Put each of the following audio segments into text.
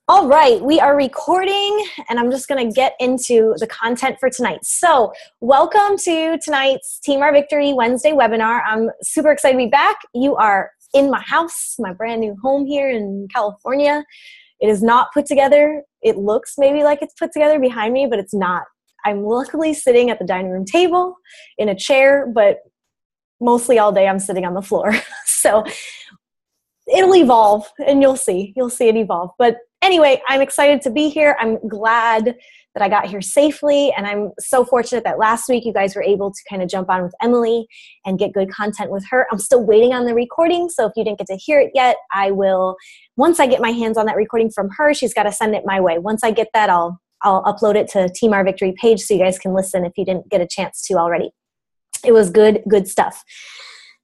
All right, we are recording and I'm just going to get into the content for tonight. So welcome to tonight's Team Our Victory Wednesday webinar. I'm super excited to be back. You are in my house, my brand new home here in California. It is not put together. It looks maybe like it's put together behind me, but it's not. I'm luckily sitting at the dining room table in a chair, but mostly all day I'm sitting on the floor. So it'll evolve and you'll see it evolve. But anyway, I'm excited to be here. I'm glad that I got here safely. And I'm so fortunate that last week you guys were able to kind of jump on with Emily and get good content with her. I'm still waiting on the recording. So if you didn't get to hear it yet, I will, once I get my hands on that recording from her, she's got to send it my way. Once I get that, I'll upload it to Team Our Victory page so you guys can listen if you didn't get a chance to already. It was good stuff.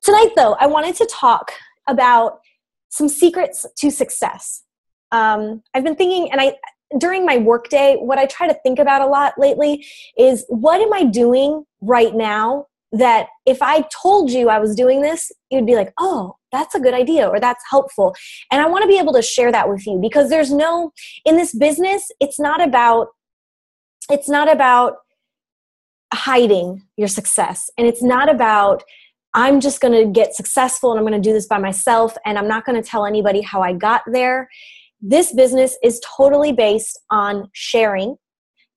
Tonight though, I wanted to talk about some secrets to success. I've been thinking, and during my workday, what I try to think about a lot lately is what am I doing right now that if I told you I was doing this, you'd be like, oh, that's a good idea or that's helpful. And I want to be able to share that with you because in this business, it's not about hiding your success. And it's not about I'm just going to get successful and I'm going to do this by myself and I'm not going to tell anybody how I got there. This business is totally based on sharing.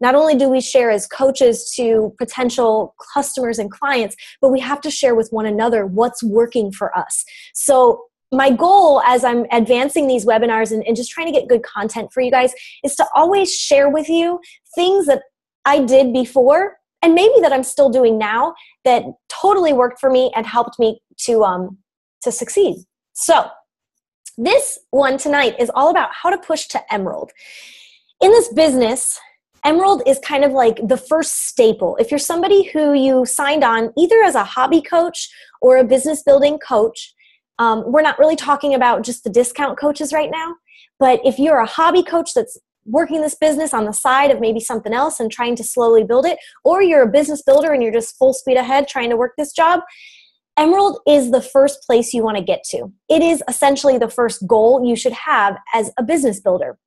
Not only do we share as coaches to potential customers and clients, but we have to share with one another what's working for us. So my goal as I'm advancing these webinars and just trying to get good content for you guys is to always share with you things that I did before and maybe that I'm still doing now that totally worked for me and helped me to succeed. So this one tonight is all about how to push to Emerald. In this business, Emerald is kind of like the first staple. If you're somebody who you signed on either as a hobby coach or a business building coach, we're not really talking about just the discount coaches right now, but if you're a hobby coach that's working this business on the side of maybe something else and trying to slowly build it, or you're a business builder and you're just full speed ahead trying to work this job, Emerald is the first place you want to get to. It is essentially the first goal you should have as a business builder.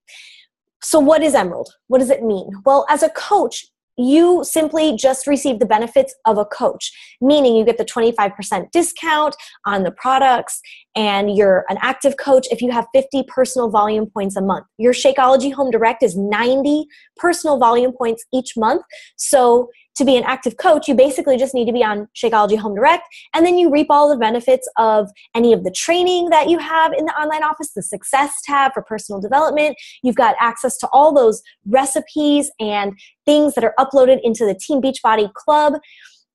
So what is Emerald? What does it mean? Well, as a coach, you simply just receive the benefits of a coach, meaning you get the 25% discount on the products and you're an active coach if you have 50 personal volume points a month. Your Shakeology Home Direct is 90 personal volume points each month. So to be an active coach, you basically just need to be on Shakeology Home Direct, and then you reap all the benefits of any of the training that you have in the online office, the success tab for personal development. You've got access to all those recipes and things that are uploaded into the Team Beachbody Club,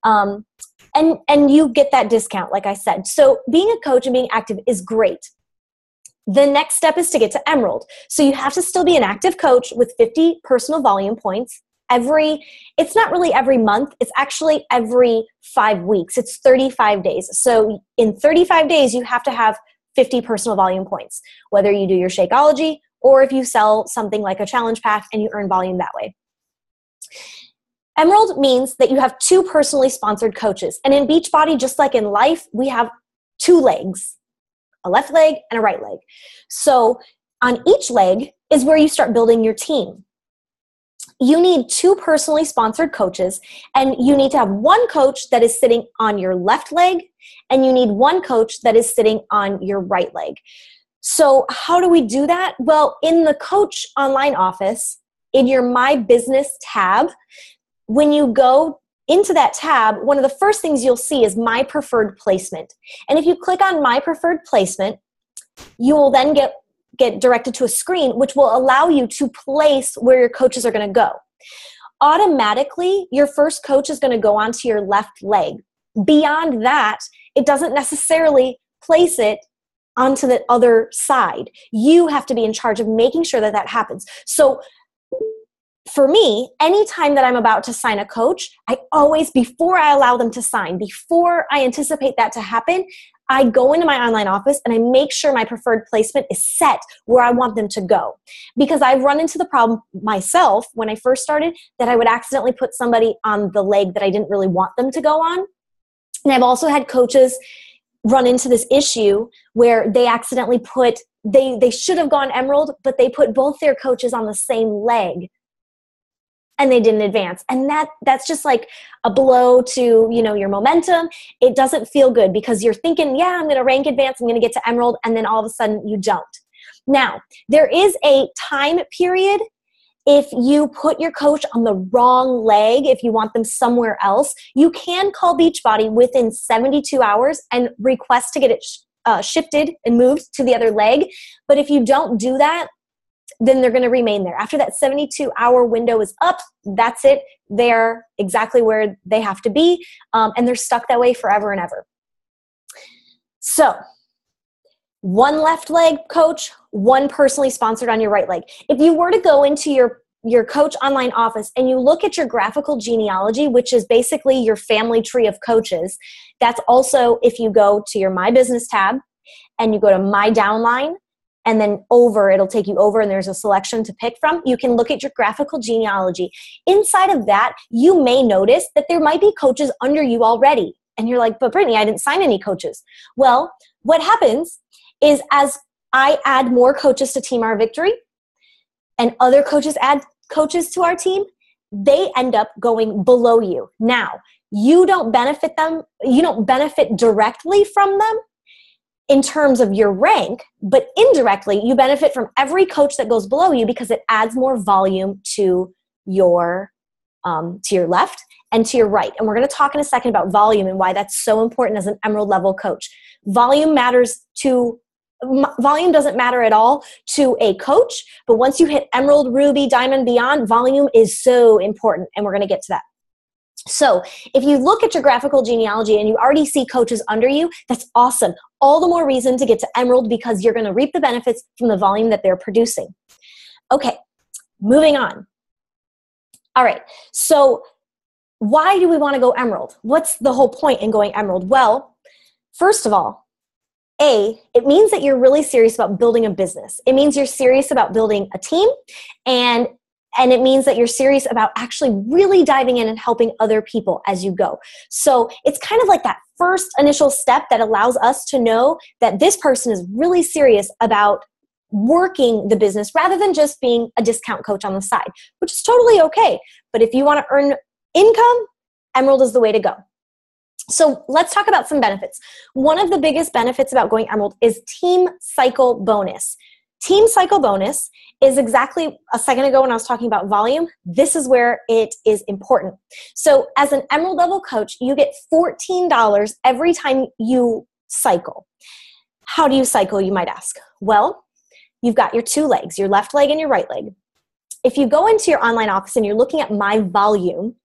and you get that discount, like I said. So being a coach and being active is great. The next step is to get to Emerald. So you have to still be an active coach with 50 personal volume points. It's not really every month, it's actually every 5 weeks. It's 35 days. So in 35 days, you have to have 50 personal volume points, whether you do your Shakeology or if you sell something like a challenge pack and you earn volume that way. Emerald means that you have 2 personally sponsored coaches. And in Beachbody, just like in life, we have 2 legs, a left leg and a right leg. So on each leg is where you start building your team. You need 2 personally sponsored coaches, and you need to have 1 coach that is sitting on your left leg, and you need 1 coach that is sitting on your right leg. So how do we do that? Well, in the coach online office, in your My Business tab, when you go into that tab, one of the first things you'll see is My Preferred Placement. And if you click on My Preferred Placement, you will then get directed to a screen which will allow you to place where your coaches are going to go. Automatically, your first coach is going to go onto your left leg. Beyond that, it doesn't necessarily place it onto the other side. You have to be in charge of making sure that that happens. So for me, anytime that I'm about to sign a coach, I always, before I allow them to sign, before I anticipate that to happen, I go into my online office and I make sure my preferred placement is set where I want them to go. Because I've run into the problem myself when I first started that I would accidentally put somebody on the leg that I didn't really want them to go on. And I've also had coaches run into this issue where they accidentally put they should have gone Emerald, but they put both their coaches on the same leg and they didn't advance. And that's just like a blow to, your momentum. It doesn't feel good because you're thinking, yeah, I'm going to rank advance, I'm going to get to Emerald, and then all of a sudden you don't. Now, there is a time period. If you put your coach on the wrong leg, if you want them somewhere else, you can call Beachbody within 72 hours and request to get it shifted and moved to the other leg. But if you don't do that, then they're going to remain there. After that 72-hour window is up, that's it. They're exactly where they have to be, and they're stuck that way forever and ever. So, one left leg coach, one personally sponsored on your right leg. If you were to go into your coach online office and you look at your graphical genealogy, which is basically your family tree of coaches, that's also if you go to your My Business tab and you go to My Downline, and then it'll take you over and there's a selection to pick from. You can look at your graphical genealogy. Inside of that, you may notice that there might be coaches under you already. And you're like, but Brittany, I didn't sign any coaches. Well, what happens is as I add more coaches to Team Our Victory and other coaches add coaches to our team, they end up going below you. Now, you don't benefit directly from them in terms of your rank, but indirectly you benefit from every coach that goes below you because it adds more volume to your left and to your right. And we're going to talk in a second about volume and why that's so important as an Emerald level coach. Volume doesn't matter at all to a coach, but once you hit Emerald, Ruby, Diamond, Beyond, volume is so important, and we're going to get to that. So if you look at your graphical genealogy and you already see coaches under you, that's awesome. All the more reason to get to Emerald because you're going to reap the benefits from the volume that they're producing. Okay, moving on. All right, so why do we want to go Emerald? What's the whole point in going Emerald? Well, first of all, it means that you're really serious about building a business. It means you're serious about building a team, and it means that you're serious about actually really diving in and helping other people as you go. So it's kind of like that first initial step that allows us to know that this person is really serious about working the business rather than just being a discount coach on the side, which is totally okay. But if you want to earn income, Emerald is the way to go. So let's talk about some benefits. One of the biggest benefits about going Emerald is Team Cycle Bonus. Team Cycle Bonus is exactly a second ago when I was talking about volume. This is where it is important. So as an Emerald level coach, you get $14 every time you cycle. How do you cycle, you might ask? Well, you've got your two legs, your left leg and your right leg. If you go into your online office and you're looking at My Volume,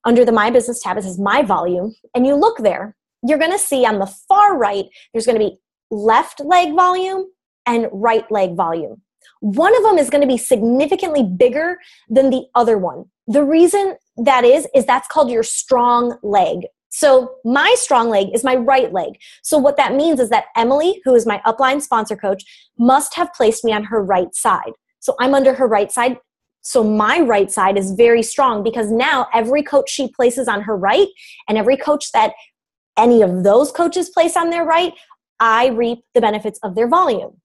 under the My Business tab, it says My Volume, and you look there, you're going to see on the far right, there's going to be left leg volume and right leg volume. One of them is going to be significantly bigger than the other one. The reason that is that's called your strong leg. So my strong leg is my right leg. So what that means is that Emily, who is my upline sponsor coach, must have placed me on her right side. So I'm under her right side. So my right side is very strong because now every coach she places on her right and every coach that any of those coaches place on their right, I reap the benefits of their volume.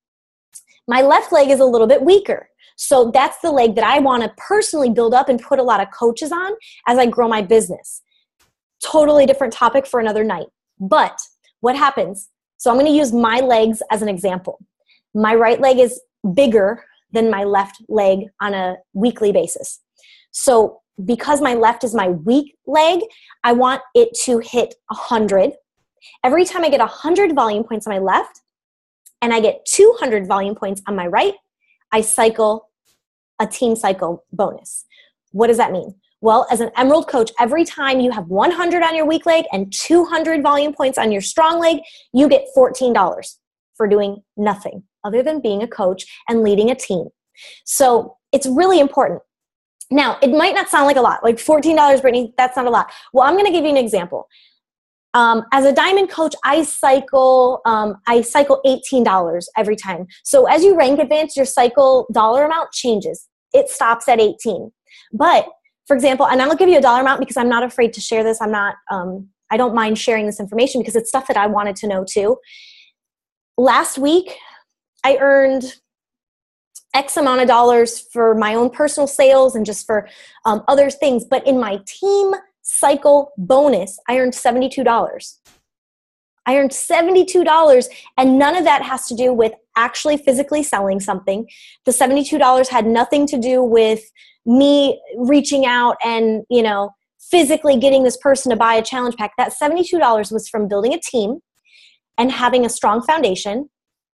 My left leg is a little bit weaker. So that's the leg that I want to personally build up and put a lot of coaches on as I grow my business. Totally different topic for another night. But what happens? So I'm going to use my legs as an example. My right leg is bigger than my left leg on a weekly basis. So because my left is my weak leg, I want it to hit 100. Every time I get 100 volume points on my left and I get 200 volume points on my right, I cycle a Team Cycle Bonus. What does that mean? Well, as an Emerald coach, every time you have 100 on your weak leg and 200 volume points on your strong leg, you get $14 for doing nothing other than being a coach and leading a team. So it's really important. Now, it might not sound like a lot, like $14, Brittany, that's not a lot. Well, I'm going to give you an example. As a diamond coach, I cycle $18 every time. So as you rank advance, your cycle dollar amount changes. It stops at 18. But for example, and I'll give you a dollar amount because I'm not afraid to share this. I don't mind sharing this information because it's stuff that I wanted to know too. Last week, I earned X amount of dollars for my own personal sales and just for other things. But in my team cycle bonus, I earned $72. I earned $72, and none of that has to do with actually physically selling something. The $72 had nothing to do with me reaching out and, physically getting this person to buy a challenge pack. That $72 was from building a team and having a strong foundation,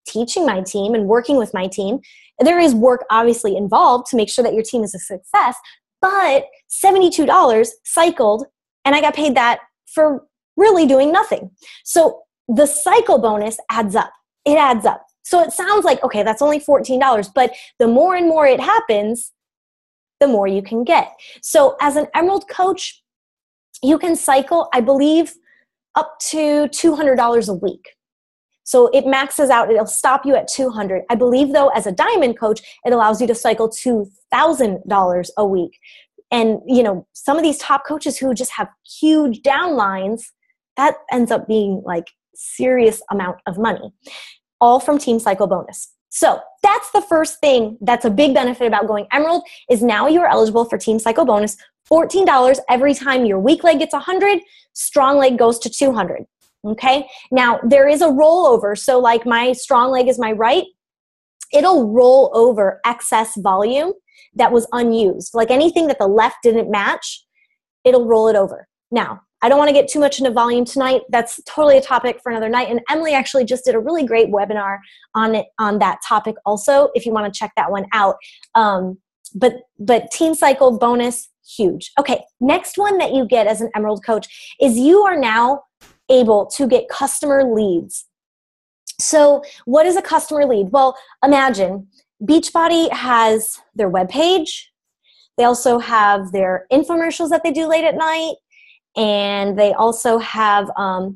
teaching my team and working with my team. There is work obviously involved to make sure that your team is a success, but $72 cycled, and I got paid that for really doing nothing. So the cycle bonus adds up. It adds up. So it sounds like, okay, that's only $14, but the more and more it happens, the more you can get. So as an Emerald coach, you can cycle, I believe, up to $200 a week. So it maxes out, it'll stop you at $200. I believe though, as a diamond coach, it allows you to cycle $2,000 a week. And, some of these top coaches who just have huge downlines, that ends up being like serious amount of money, all from Team Cycle bonus. So that's the first thing that's a big benefit about going Emerald is now you're eligible for Team Cycle bonus, $14 every time your weak leg gets 100, strong leg goes to 200. Okay. Now there is a rollover. So like my strong leg is my right, it'll roll over excess volume that was unused. Like anything that the left didn't match, it'll roll it over. Now, I don't want to get too much into volume tonight. That's totally a topic for another night. And Emily actually just did a really great webinar on that topic also, if you want to check that one out. But Team Cycle bonus, huge. Okay, next one that you get as an Emerald coach is you are now able to get customer leads. So what is a customer lead? Well, imagine Beachbody has their webpage. They also have their infomercials that they do late at night. And they also have,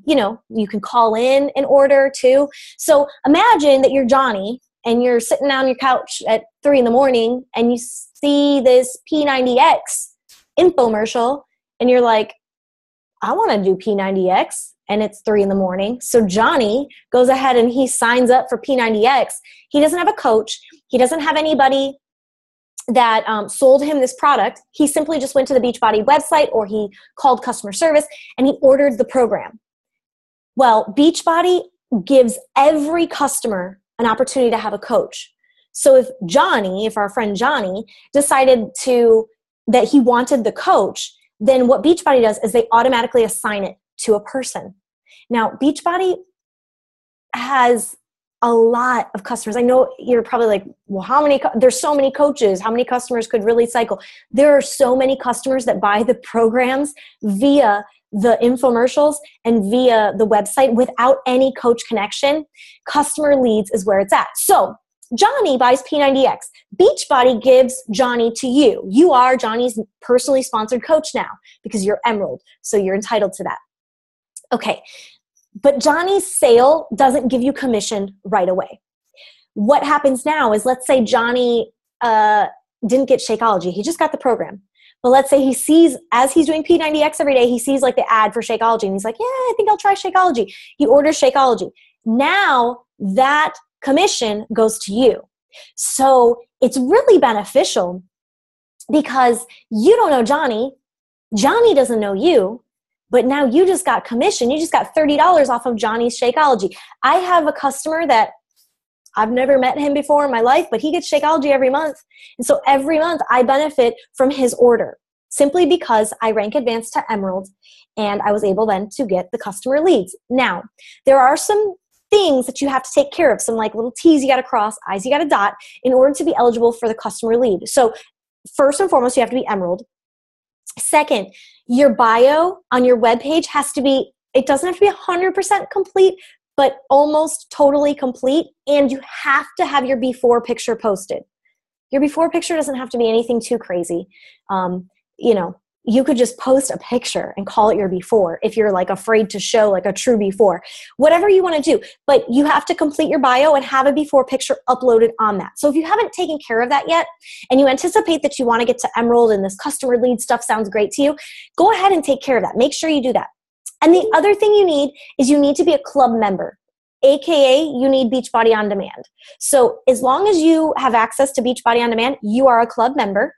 you can call in an order too. So imagine that you're Johnny and you're sitting on your couch at 3 a.m. and you see this P90X infomercial and you're like, I want to do P90X. And it's 3 a.m. So Johnny goes ahead and he signs up for P90X. He doesn't have a coach. He doesn't have anybody that sold him this product. He simply just went to the Beachbody website or he called customer service and he ordered the program. Well, Beachbody gives every customer an opportunity to have a coach. So if our friend Johnny decided that he wanted the coach, then what Beachbody does is they automatically assign it to a person. Now, Beachbody has a lot of customers. I know you're probably like, well, there's so many coaches. How many customers could really cycle? There are so many customers that buy the programs via the infomercials and via the website without any coach connection. Customer leads is where it's at. So Johnny buys P90X. Beachbody gives Johnny to you. You are Johnny's personally sponsored coach now because you're Emerald. So you're entitled to that. Okay. But Johnny's sale doesn't give you commission right away. What happens now is, let's say Johnny didn't get Shakeology. He just got the program. But let's say he sees, as he's doing P90X every day, he sees like the ad for Shakeology and he's like, yeah, I think I'll try Shakeology. He orders Shakeology. Now that commission goes to you. So it's really beneficial because you don't know Johnny. Johnny doesn't know you. But now you just got commission. You just got $30 off of Johnny's Shakeology. I have a customer that I've never met him before in my life, but he gets Shakeology every month. And so every month I benefit from his order simply because I rank advanced to Emerald and I was able then to get the customer leads. Now, there are some things that you have to take care of, some like little T's you got to cross, I's you got to dot in order to be eligible for the customer lead. So first and foremost, you have to be Emerald. Second, your bio on your webpage it doesn't have to be 100% complete, but almost totally complete. And you have to have your before picture posted. Your before picture doesn't have to be anything too crazy. You could just post a picture and call it your before if you're like afraid to show like a true before, whatever you want to do. But you have to complete your bio and have a before picture uploaded on that. So if you haven't taken care of that yet and you anticipate that you want to get to Emerald and this customer lead stuff sounds great to you, go ahead and take care of that. Make sure you do that. And the other thing you need is you need to be a club member. AKA you need Beachbody On Demand. So as long as you have access to Beachbody On Demand, you are a club member.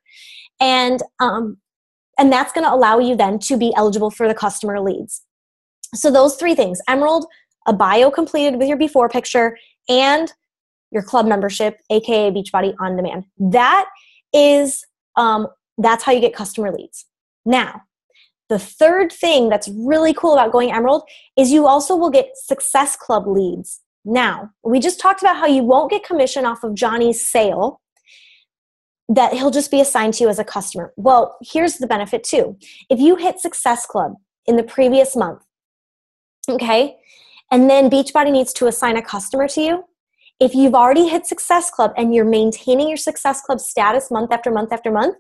And that's going to allow you then to be eligible for the customer leads. So those three things: Emerald, a bio completed with your before picture, and your club membership, AKA Beachbody On Demand. That is, that's how you get customer leads. Now, the third thing that's really cool about going Emerald is you also will get Success Club leads. Now, we just talked about how you won't get commission off of Johnny's sale, that he'll just be assigned to you as a customer. Well, here's the benefit too. If you hit Success Club in the previous month, okay, and then Beachbody needs to assign a customer to you, if you've already hit Success Club and you're maintaining your Success Club status month after month after month,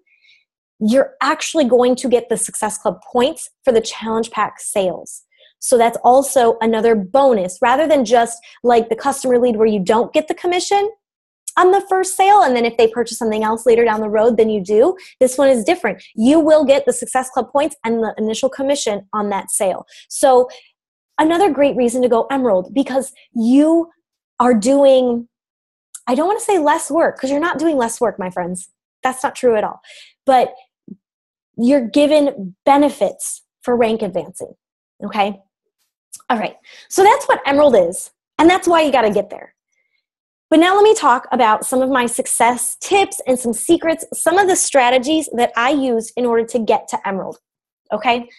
you're actually going to get the Success Club points for the Challenge Pack sales. So that's also another bonus, rather than just like the customer lead where you don't get the commission on the first sale, and then if they purchase something else later down the road, then you do. This one is different. You will get the Success Club points and the initial commission on that sale. So another great reason to go Emerald, because you are doing, I don't want to say less work, because you're not doing less work, my friends. That's not true at all. But you're given benefits for rank advancing, okay? All right, so that's what Emerald is, and that's why you got to get there. But now let me talk about some of my success tips and some secrets, some of the strategies that I used in order to get to Emerald, okay?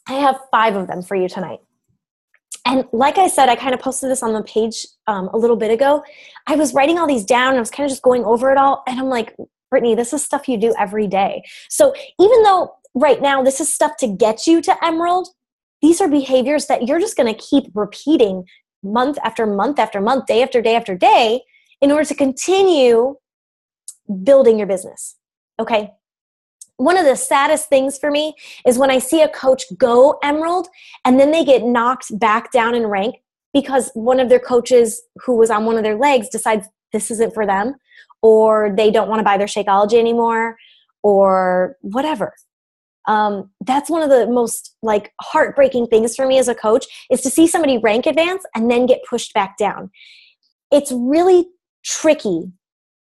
I have 5 of them for you tonight. And like I said, I kind of posted this on the page a little bit ago. I was writing all these down, and I was kind of just going over it all, and I'm like, Brittany, this is stuff you do every day. So even though right now this is stuff to get you to Emerald, these are behaviors that you're just going to keep repeating month after month after month, day after day after day, in order to continue building your business, okay? One of the saddest things for me is when I see a coach go Emerald and then they get knocked back down in rank because one of their coaches who was on one of their legs decides this isn't for them, or they don't want to buy their Shakeology anymore, or whatever. That's one of the most like heartbreaking things for me as a coach, is to see somebody rank advance and then get pushed back down. It's really tricky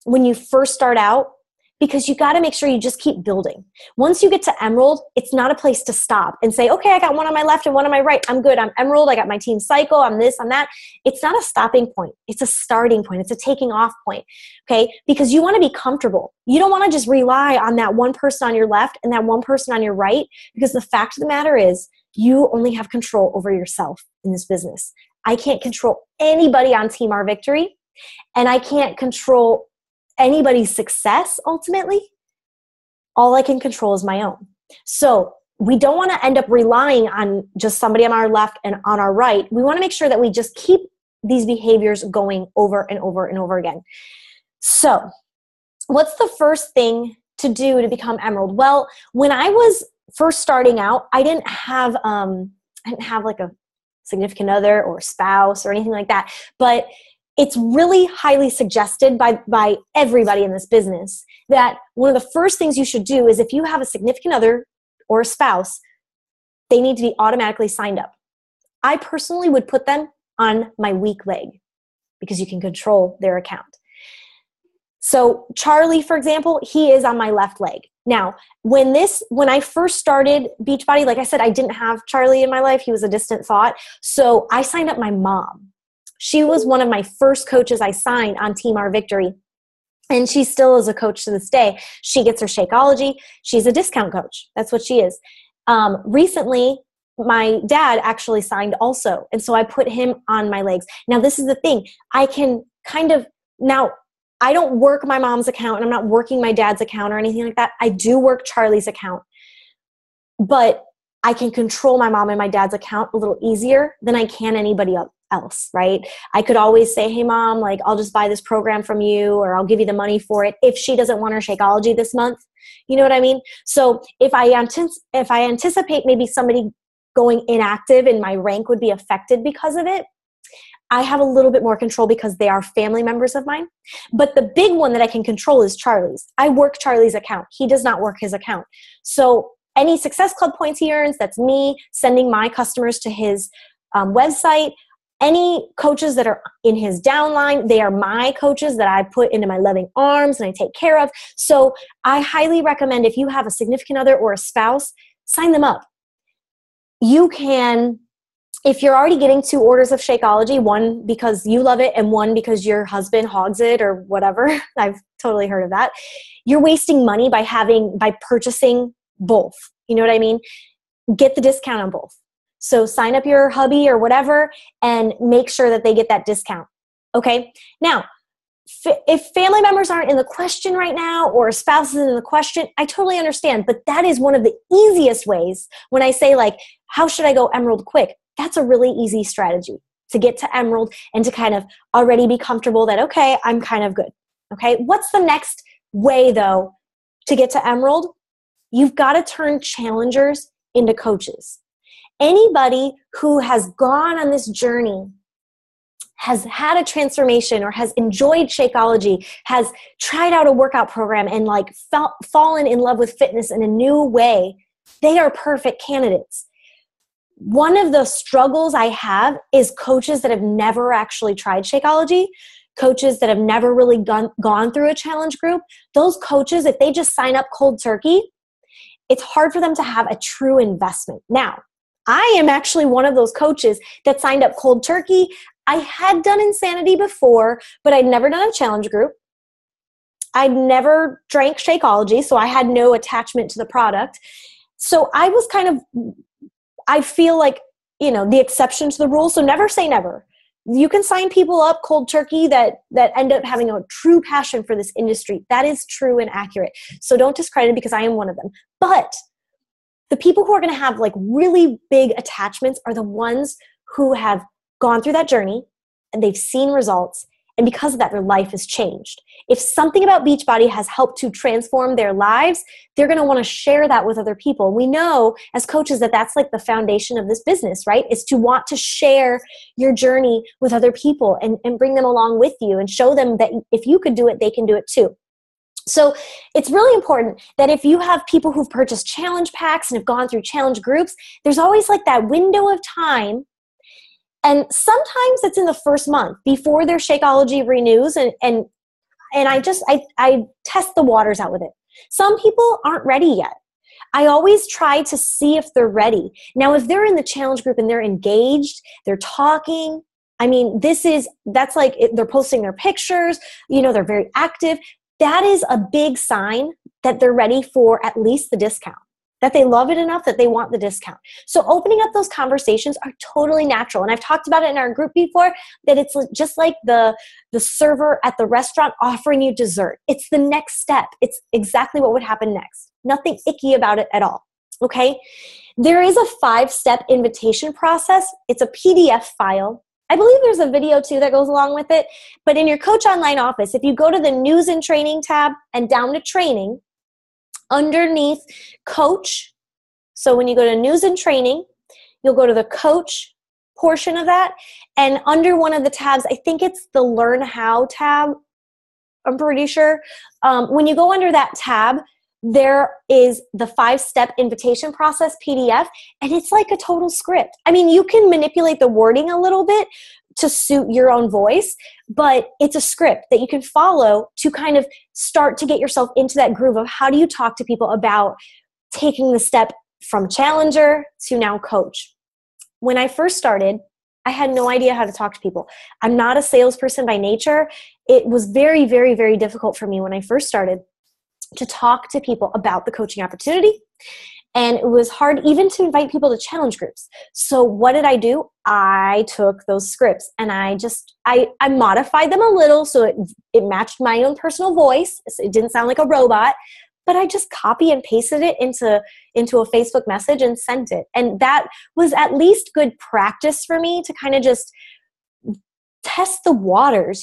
when you first start out, because you got to make sure you just keep building. Once you get to Emerald, it's not a place to stop and say, okay, I got one on my left and one on my right. I'm good. I'm Emerald. I got my team cycle. I'm this, I'm that. It's not a stopping point. It's a starting point. It's a taking off point, okay? Because you want to be comfortable. You don't want to just rely on that one person on your left and that one person on your right, because the fact of the matter is you only have control over yourself in this business. I can't control anybody on Team Our Victory, and I can't control anybody's success ultimately. All I can control is my own. So we don't want to end up relying on just somebody on our left and on our right. We want to make sure that we just keep these behaviors going over and over and over again. So what's the first thing to do to become Emerald? Well, when I was first starting out, I didn't have like a significant other or spouse or anything like that, but it's really highly suggested by everybody in this business that one of the first things you should do is, if you have a significant other or a spouse, they need to be automatically signed up. I personally would put them on my weak leg because you can control their account. So Charlie, for example, he is on my left leg. Now, when I first started Beachbody, like I said, I didn't have Charlie in my life. He was a distant thought. So I signed up my mom. She was one of my first coaches I signed on Team Our Victory, and she still is a coach to this day. She gets her Shakeology. She's a discount coach. That's what she is. Recently, my dad actually signed also, and so I put him on my legs. Now, this is the thing. I can now I don't work my mom's account, and I'm not working my dad's account or anything like that. I do work Charlie's account, but I can control my mom and my dad's account a little easier than I can anybody else, right? I could always say, hey mom, like I'll just buy this program from you, or I'll give you the money for it if she doesn't want her Shakeology this month. You know what I mean? So if I anticipate maybe somebody going inactive and my rank would be affected because of it, I have a little bit more control because they are family members of mine. But the big one that I can control is Charlie's. I work Charlie's account. He does not work his account. So any Success Club points he earns, that's me sending my customers to his website. Any coaches that are in his downline, they are my coaches that I put into my loving arms and I take care of. So I highly recommend, if you have a significant other or a spouse, sign them up. You can, if you're already getting 2 orders of Shakeology, one because you love it and one because your husband hogs it or whatever, I've totally heard of that, you're wasting money by purchasing both. You know what I mean? Get the discount on both. So sign up your hubby or whatever and make sure that they get that discount. Okay? Now, if family members aren't in the question right now or a spouse is in the question, I totally understand. But that is one of the easiest ways when I say, like, how should I go Emerald quick? That's a really easy strategy to get to Emerald and to kind of already be comfortable that, okay, I'm kind of good. Okay? What's the next way, though, to get to Emerald? You've got to turn challengers into coaches. Anybody who has gone on this journey, has had a transformation or has enjoyed Shakeology, has tried out a workout program and like fallen in love with fitness in a new way, they are perfect candidates. One of the struggles I have is coaches that have never actually tried Shakeology, coaches that have never really gone through a challenge group. Those coaches, if they just sign up cold turkey, it's hard for them to have a true investment. Now, I am actually one of those coaches that signed up cold turkey. I had done Insanity before, but I'd never done a challenge group. I'd never drank Shakeology, so I had no attachment to the product. So I was I feel like, the exception to the rule. So never say never. You can sign people up cold turkey that end up having a true passion for this industry. That is true and accurate. So don't discredit it because I am one of them. But the people who are going to have like really big attachments are the ones who have gone through that journey and they've seen results. And because of that, their life has changed. If something about Beachbody has helped to transform their lives, they're going to want to share that with other people. We know as coaches that that's like the foundation of this business, right? Is to want to share your journey with other people and bring them along with you and show them that if you could do it, they can do it too. So it's really important that if you have people who've purchased challenge packs and have gone through challenge groups, there's always like that window of time. And sometimes it's in the first month before their Shakeology renews. And I test the waters out with it. Some people aren't ready yet. I always try to see if they're ready. Now, if they're in the challenge group and they're engaged, they're talking, that's like they're posting their pictures, they're very active. That is a big sign that they're ready for at least the discount, that they love it enough that they want the discount. So opening up those conversations are totally natural. And I've talked about it in our group before, that it's just like the server at the restaurant offering you dessert. It's the next step. It's exactly what would happen next. Nothing icky about it at all. Okay? There is a 5-step invitation process. It's a PDF file. I believe there's a video too that goes along with it. But in your Coach Online office, if you go to the News and Training tab and down to Training, underneath Coach, so when you go to News and Training, you'll go to the Coach portion of that. And under one of the tabs, I think it's the Learn How tab, I'm pretty sure. When you go under that tab, there is the 5-step invitation process PDF, and it's like a total script. I mean, you can manipulate the wording a little bit to suit your own voice, but it's a script that you can follow to kind of start to get yourself into that groove of how do you talk to people about taking the step from challenger to now coach. When I first started, I had no idea how to talk to people. I'm not a salesperson by nature. It was very, very, very difficult for me when I first started to talk to people about the coaching opportunity. And it was hard even to invite people to challenge groups. So what did I do? I took those scripts and I modified them a little so it matched my own personal voice. So it didn't sound like a robot, but I just copy and pasted it into a Facebook message and sent it. And that was at least good practice for me to kind of just test the waters,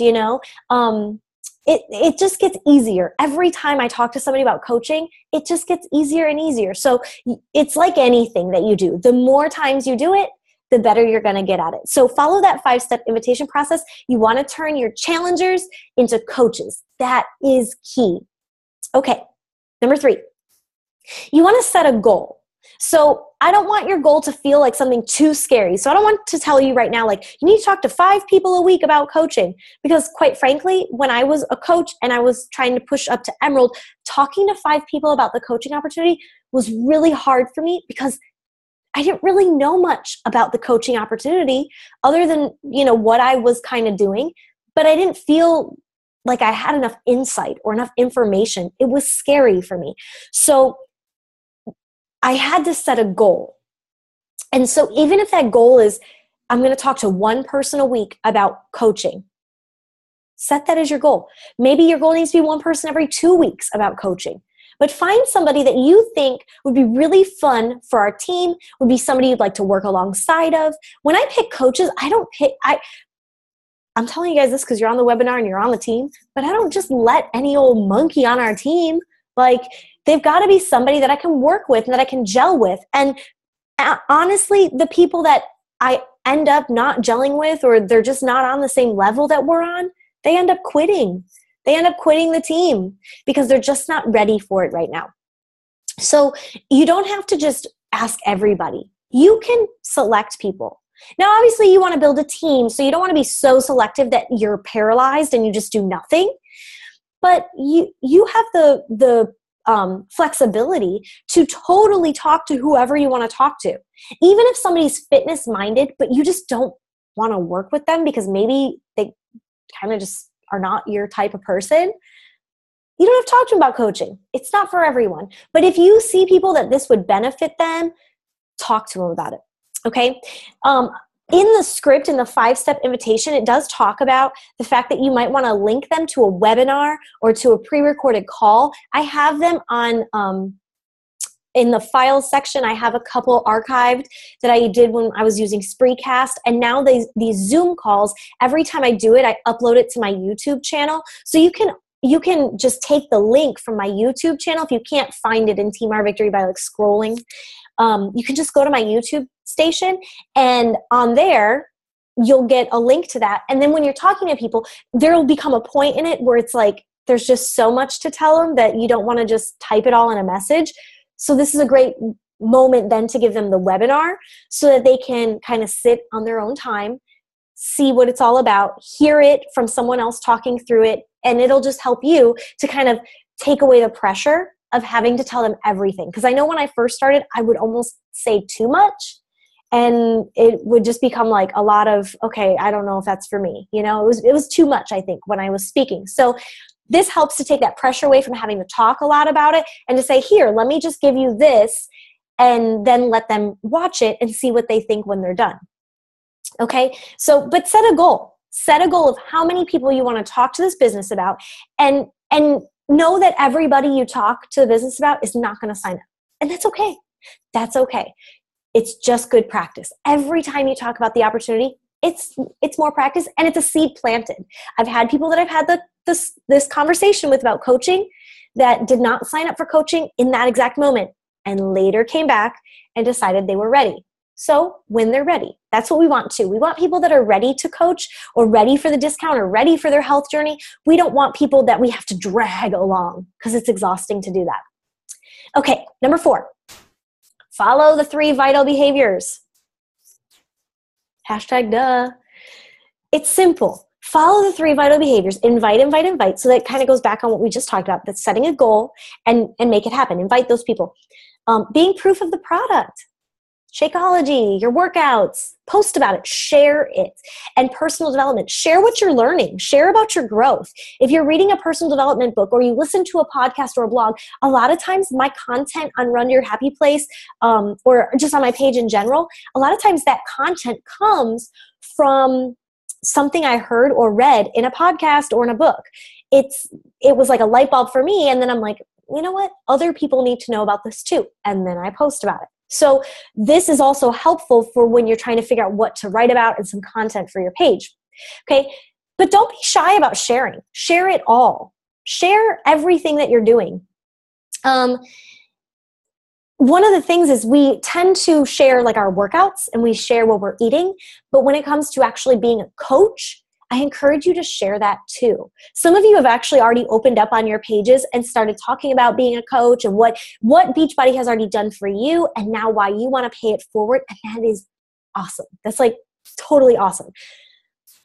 It just gets easier. Every time I talk to somebody about coaching, it just gets easier and easier. So it's like anything that you do. The more times you do it, the better you're going to get at it. So follow that 5-step invitation process. You want to turn your challengers into coaches. That is key. Okay, number 3. You want to set a goal. So I don't want your goal to feel like something too scary. So I don't want to tell you right now, like, you need to talk to 5 people a week about coaching. Because quite frankly, when I was a coach and I was trying to push up to Emerald, talking to 5 people about the coaching opportunity was really hard for me because I didn't really know much about the coaching opportunity other than, what I was kind of doing. But I didn't feel like I had enough insight or enough information. It was scary for me. So I had to set a goal. And so even if that goal is, I'm going to talk to 1 person a week about coaching, set that as your goal. Maybe your goal needs to be 1 person every 2 weeks about coaching. But find somebody that you think would be really fun for our team, would be somebody you'd like to work alongside of. When I pick coaches, I'm telling you guys this because you're on the webinar and you're on the team, but I don't just let any old monkey on our team. Like, they've got to be somebody that I can work with and that I can gel with. And honestly, the people that I end up not gelling with, or they're just not on the same level that we're on, they end up quitting. They end up quitting the team because they're just not ready for it right now. So you don't have to just ask everybody. You can select people. Now, obviously, you want to build a team, so you don't want to be so selective that you're paralyzed and you just do nothing. But you have the flexibility to totally talk to whoever you want to talk to. Even if somebody's fitness minded, but you just don't want to work with them because maybe they kind of just are not your type of person, you don't have to talk to them about coaching. It's not for everyone. But if you see people that this would benefit them, talk to them about it. Okay? In the script, in the 5-step invitation, it does talk about the fact that you might want to link them to a webinar or to a pre-recorded call. I have them on in the files section. I have a couple archived that I did when I was using Spreecast. And now these Zoom calls, every time I do it, I upload it to my YouTube channel. So you can just take the link from my YouTube channel. If you can't find it in Team Our Victory by like scrolling, you can just go to my YouTube station, and on there, you'll get a link to that. And then when you're talking to people, there will become a point in it where it's like, there's just so much to tell them that you don't want to just type it all in a message. So this is a great moment then to give them the webinar so that they can kind of sit on their own time, see what it's all about, hear it from someone else talking through it, and it'll just help you to kind of take away the pressure of having to tell them everything. Because I know when I first started, I would almost say too much, and it would just become like a lot of, okay, I don't know if that's for me. It was too much, I think, when I was speaking. So this helps to take that pressure away from having to talk a lot about it and to say, here, let me just give you this, and then let them watch it and see what they think when they're done. Okay? So, but set a goal. Set a goal of how many people you want to talk to this business about, and know that everybody you talk to the business about is not going to sign up. And that's okay. That's okay. It's just good practice. Every time you talk about the opportunity, it's more practice, and it's a seed planted. I've had people that I've had this conversation with about coaching that did not sign up for coaching in that exact moment and later came back and decided they were ready. So when they're ready, that's what we want too. We want people that are ready to coach or ready for the discount or ready for their health journey. We don't want people that we have to drag along because it's exhausting to do that. Okay, number 4, follow the 3 vital behaviors. #duh. It's simple. Follow the 3 vital behaviors. Invite, invite, invite. So that kind of goes back on what we just talked about. That's setting a goal and make it happen. Invite those people. Being proof of the product. Shakeology, your workouts, post about it, share it. And personal development, share what you're learning, share about your growth. If you're reading a personal development book or you listen to a podcast or a blog, a lot of times my content on Run Your Happy Place or just on my page in general, a lot of times that content comes from something I heard or read in a podcast or in a book. It was like a light bulb for me, and then I'm like, you know what? Other people need to know about this too. And then I post about it. So this is also helpful for when you're trying to figure out what to write about and some content for your page. Okay. But don't be shy about sharing. Share it all. Share everything that you're doing. One of the things is we tend to share like our workouts and we share what we're eating. But when it comes to actually being a coach, I encourage you to share that too. Some of you have actually already opened up on your pages and started talking about being a coach and what Beachbody has already done for you, and now why you want to pay it forward. And that is awesome. That's like totally awesome.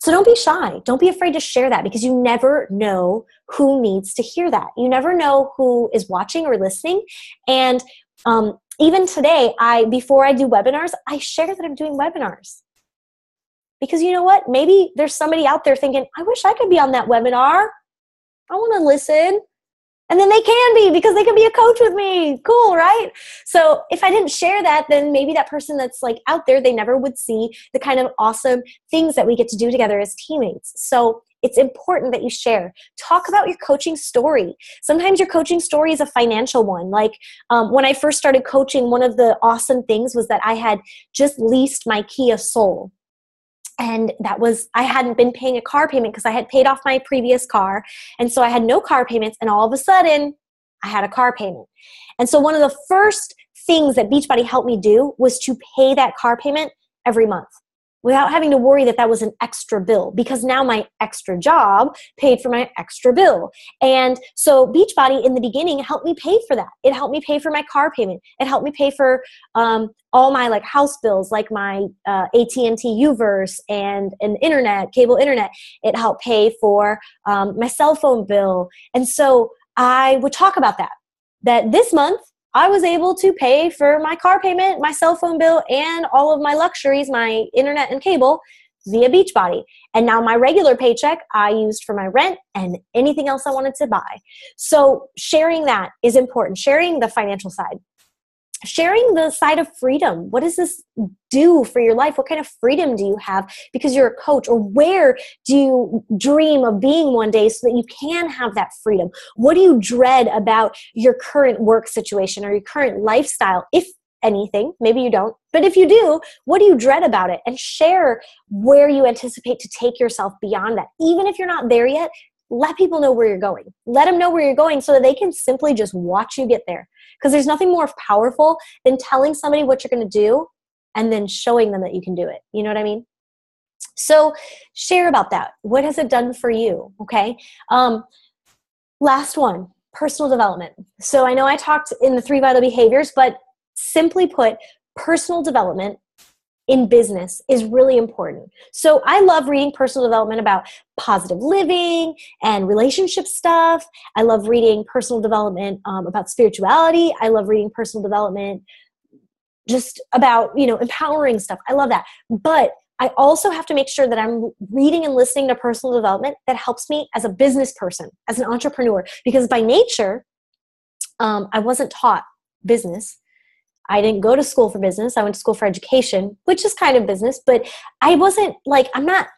So don't be shy. Don't be afraid to share that, because you never know who needs to hear that. You never know who is watching or listening. And even today, before I do webinars, I share that I'm doing webinars. Because you know what? Maybe there's somebody out there thinking, I wish I could be on that webinar. I want to listen. And then they can be, because they can be a coach with me. Cool, right? So if I didn't share that, then maybe that person that's like out there, they never would see the kind of awesome things that we get to do together as teammates. So it's important that you share. Talk about your coaching story. Sometimes your coaching story is a financial one. Like when I first started coaching, one of the awesome things was that I had just leased my Kia Soul. And I hadn't been paying a car payment because I had paid off my previous car. And so I had no car payments. And all of a sudden, I had a car payment. And so one of the first things that Beachbody helped me do was to pay that car payment every month, without having to worry that that was an extra bill, because now my extra job paid for my extra bill. And so Beachbody in the beginning helped me pay for that. It helped me pay for my car payment. It helped me pay for all my like house bills, like my AT&T Uverse and cable internet. It helped pay for my cell phone bill. And so I would talk about that this month, I was able to pay for my car payment, my cell phone bill, and all of my luxuries, my internet and cable, via Beachbody. And now my regular paycheck I used for my rent and anything else I wanted to buy. So sharing that is important. Sharing the financial side. Sharing the side of freedom. What does this do for your life? What kind of freedom do you have because you're a coach? Or where do you dream of being one day so that you can have that freedom? What do you dread about your current work situation or your current lifestyle? If anything, maybe you don't, but if you do, what do you dread about it? And share where you anticipate to take yourself beyond that. Even if you're not there yet, let people know where you're going. Let them know where you're going so that they can simply just watch you get there. Because there's nothing more powerful than telling somebody what you're going to do and then showing them that you can do it. You know what I mean? So share about that. What has it done for you? Okay. Last one, personal development. So I know I talked in the 3 vital behaviors, but simply put, personal development in business is really important. So I love reading personal development about positive living and relationship stuff. I love reading personal development about spirituality. I love reading personal development just about, empowering stuff. I love that. But I also have to make sure that I'm reading and listening to personal development that helps me as a business person, as an entrepreneur, because by nature, I wasn't taught business. I didn't go to school for business. I went to school for education, which is kind of business, but I wasn't I'm not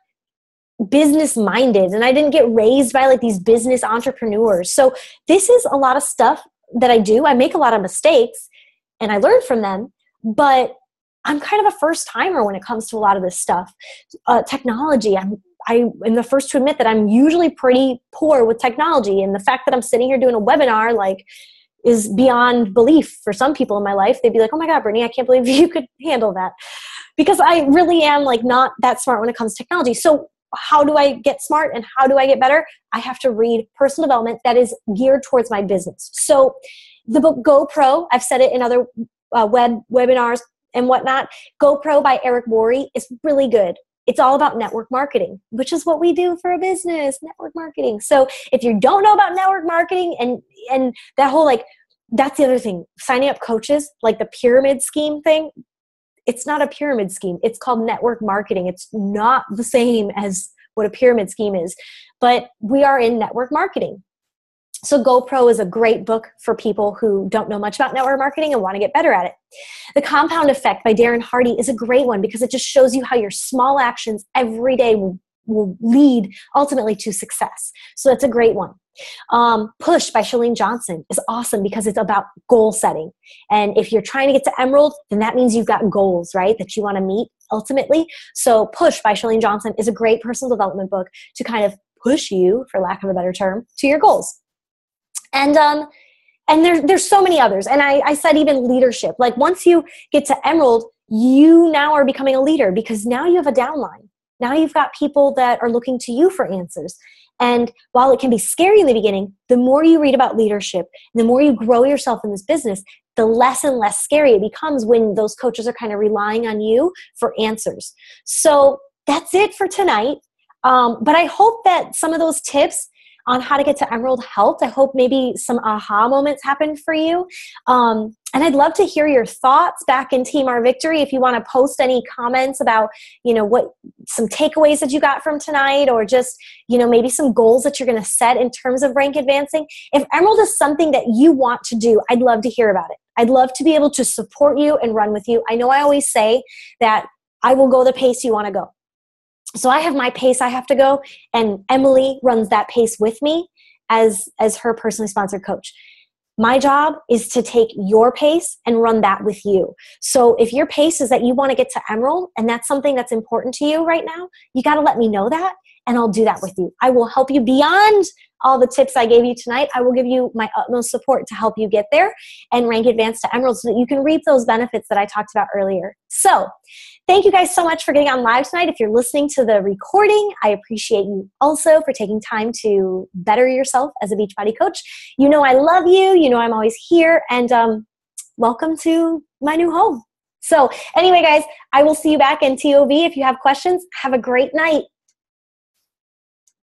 business minded, and I didn't get raised by these business entrepreneurs. So this is a lot of stuff that I do. I make a lot of mistakes and I learn from them, but I'm kind of a first timer when it comes to a lot of this stuff. Technology, I am the first to admit that I'm usually pretty poor with technology. And the fact that I'm sitting here doing a webinar, is beyond belief for some people in my life. They'd be like, oh my God, Brittany, I can't believe you could handle that. Because I really am not that smart when it comes to technology. So how do I get smart and how do I get better? I have to read personal development that is geared towards my business. So the book GoPro, I've said it in other webinars and whatnot, GoPro by Eric Worre is really good. It's all about network marketing, which is what we do for a business, network marketing. So if you don't know about network marketing and that whole that's the other thing, signing up coaches, the pyramid scheme thing, it's not a pyramid scheme. It's called network marketing. It's not the same as what a pyramid scheme is, but we are in network marketing. So GoPro is a great book for people who don't know much about network marketing and want to get better at it. The Compound Effect by Darren Hardy is a great one because it just shows you how your small actions every day will lead ultimately to success. So that's a great one. Push by Chalene Johnson is awesome because it's about goal setting. And if you're trying to get to Emerald, then that means you've got goals, right, that you want to meet ultimately. So Push by Chalene Johnson is a great personal development book to kind of push you, for lack of a better term, to your goals. And there's so many others. And I said even leadership. Once you get to Emerald, you now are becoming a leader because now you have a downline. Now you've got people that are looking to you for answers. And while it can be scary in the beginning, the more you read about leadership, the more you grow yourself in this business, the less and less scary it becomes when those coaches are kind of relying on you for answers. So that's it for tonight. But I hope that some of those tips on how to get to Emerald helped. I hope maybe some aha moments happened for you. And I'd love to hear your thoughts back in Team Our Victory. If you want to post any comments about, what some takeaways that you got from tonight, or just, maybe some goals that you're going to set in terms of rank advancing. If Emerald is something that you want to do, I'd love to hear about it. I'd love to be able to support you and run with you. I know I always say that I will go the pace you want to go. So I have my pace I have to go, and Emily runs that pace with me as her personally sponsored coach. My job is to take your pace and run that with you. So if your pace is that you want to get to Emerald and that's something that's important to you right now, you got to let me know that, and I'll do that with you. I will help you beyond all the tips I gave you tonight. I will give you my utmost support to help you get there and rank advance to Emerald so that you can reap those benefits that I talked about earlier. So thank you guys so much for getting on live tonight. If you're listening to the recording, I appreciate you also for taking time to better yourself as a Beachbody coach. I love you. I'm always here. And welcome to my new home. So anyway, guys, I will see you back in TOV. If you have questions, have a great night.